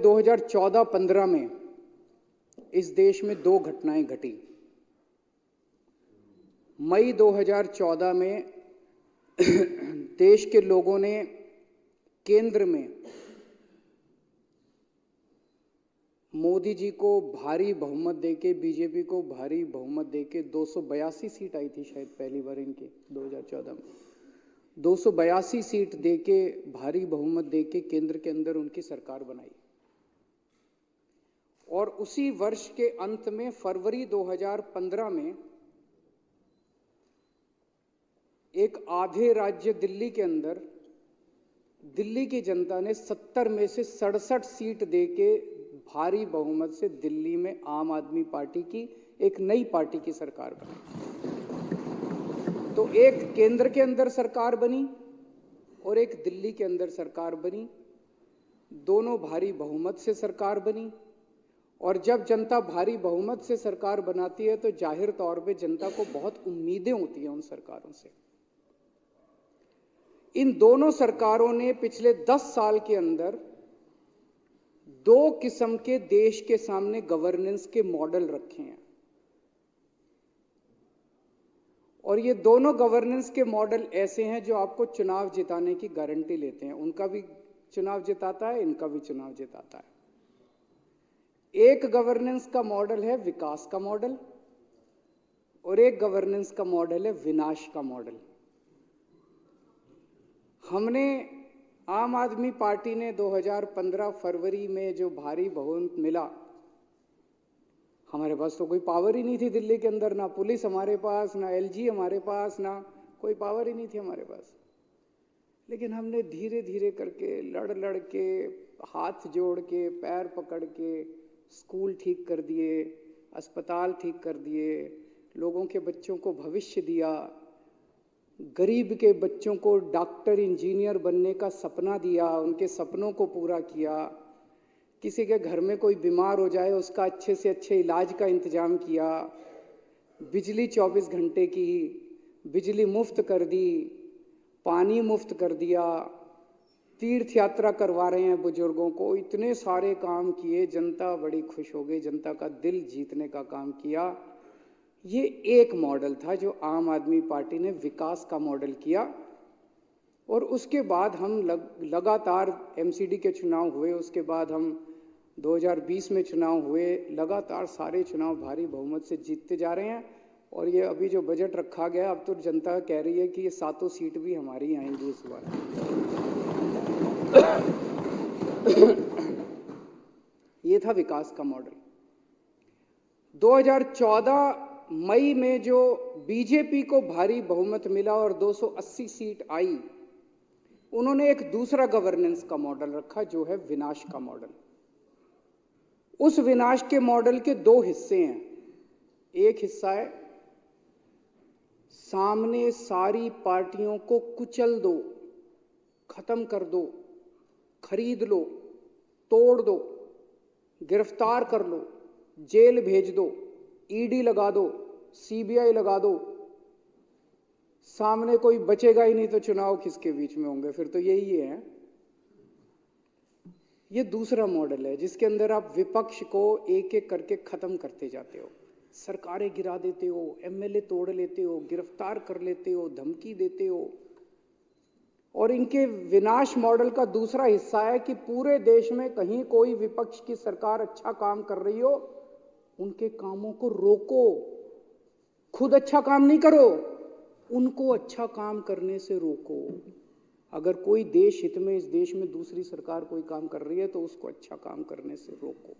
2014-15 में इस देश में दो घटनाएं घटी। मई 2014 में देश के लोगों ने केंद्र में मोदी जी को भारी बहुमत देके, बीजेपी को भारी बहुमत देके 282 सीट आई थी शायद पहली बार इनके 2014 में 282 सीट देके, भारी बहुमत देके केंद्र के अंदर उनकी सरकार बनाई। और उसी वर्ष के अंत में फरवरी 2015 में एक आधे राज्य दिल्ली के अंदर दिल्ली की जनता ने 70 में से 67 सीट देके भारी बहुमत से दिल्ली में आम आदमी पार्टी की एक नई पार्टी की सरकार बनी। तो एक केंद्र के अंदर सरकार बनी और एक दिल्ली के अंदर सरकार बनी, दोनों भारी बहुमत से सरकार बनी। और जब जनता भारी बहुमत से सरकार बनाती है तो जाहिर तौर पे जनता को बहुत उम्मीदें होती हैं उन सरकारों से। इन दोनों सरकारों ने पिछले 10 साल के अंदर दो किस्म के देश के सामने गवर्नेंस के मॉडल रखे हैं और ये दोनों गवर्नेंस के मॉडल ऐसे हैं जो आपको चुनाव जिताने की गारंटी लेते हैं। उनका भी चुनाव जिताता है, इनका भी चुनाव जिताता है। एक गवर्नेंस का मॉडल है विकास का मॉडल और एक गवर्नेंस का मॉडल है विनाश का मॉडल। हमने आम आदमी पार्टी ने 2015 फरवरी में जो भारी बहुमत मिला, हमारे पास तो कोई पावर ही नहीं थी दिल्ली के अंदर, ना पुलिस हमारे पास, ना एलजी हमारे पास, ना कोई पावर ही नहीं थी हमारे पास। लेकिन हमने धीरे धीरे करके लड़ के, हाथ जोड़ के, पैर पकड़ के स्कूल ठीक कर दिए, अस्पताल ठीक कर दिए, लोगों के बच्चों को भविष्य दिया, गरीब के बच्चों को डॉक्टर इंजीनियर बनने का सपना दिया, उनके सपनों को पूरा किया। किसी के घर में कोई बीमार हो जाए उसका अच्छे से अच्छे इलाज का इंतजाम किया। बिजली 24 घंटे की, बिजली मुफ्त कर दी, पानी मुफ्त कर दिया, तीर्थ यात्रा करवा रहे हैं बुजुर्गों को। इतने सारे काम किए, जनता बड़ी खुश हो गई, जनता का दिल जीतने का काम किया। ये एक मॉडल था जो आम आदमी पार्टी ने विकास का मॉडल किया। और उसके बाद हम लगातार एमसीडी के चुनाव हुए, उसके बाद हम 2020 में चुनाव हुए, लगातार सारे चुनाव भारी बहुमत से जीतते जा रहे हैं। और ये अभी जो बजट रखा गया, अब तो जनता कह रही है कि ये 7 सीट भी हमारी आएंगी इस बार। ये था विकास का मॉडल। 2014 मई में जो बीजेपी को भारी बहुमत मिला और 280 सीट आई, उन्होंने एक दूसरा गवर्नेंस का मॉडल रखा जो है विनाश का मॉडल। उस विनाश के मॉडल के दो हिस्से हैं। एक हिस्सा है सामने सारी पार्टियों को कुचल दो, खत्म कर दो, खरीद लो, तोड़ दो, गिरफ्तार कर लो, जेल भेज दो, ईडी लगा दो, सीबीआई लगा दो, सामने कोई बचेगा ही नहीं तो चुनाव किसके बीच में होंगे, फिर तो यही है। ये दूसरा मॉडल है जिसके अंदर आप विपक्ष को एक एक करके खत्म करते जाते हो, सरकारें गिरा देते हो, एमएलए तोड़ लेते हो, गिरफ्तार कर लेते हो, धमकी देते हो। और इनके विनाश मॉडल का दूसरा हिस्सा है कि पूरे देश में कहीं कोई विपक्ष की सरकार अच्छा काम कर रही हो, उनके कामों को रोको, खुद अच्छा काम नहीं करो, उनको अच्छा काम करने से रोको। अगर कोई देश हित में इस देश में दूसरी सरकार कोई काम कर रही है तो उसको अच्छा काम करने से रोको।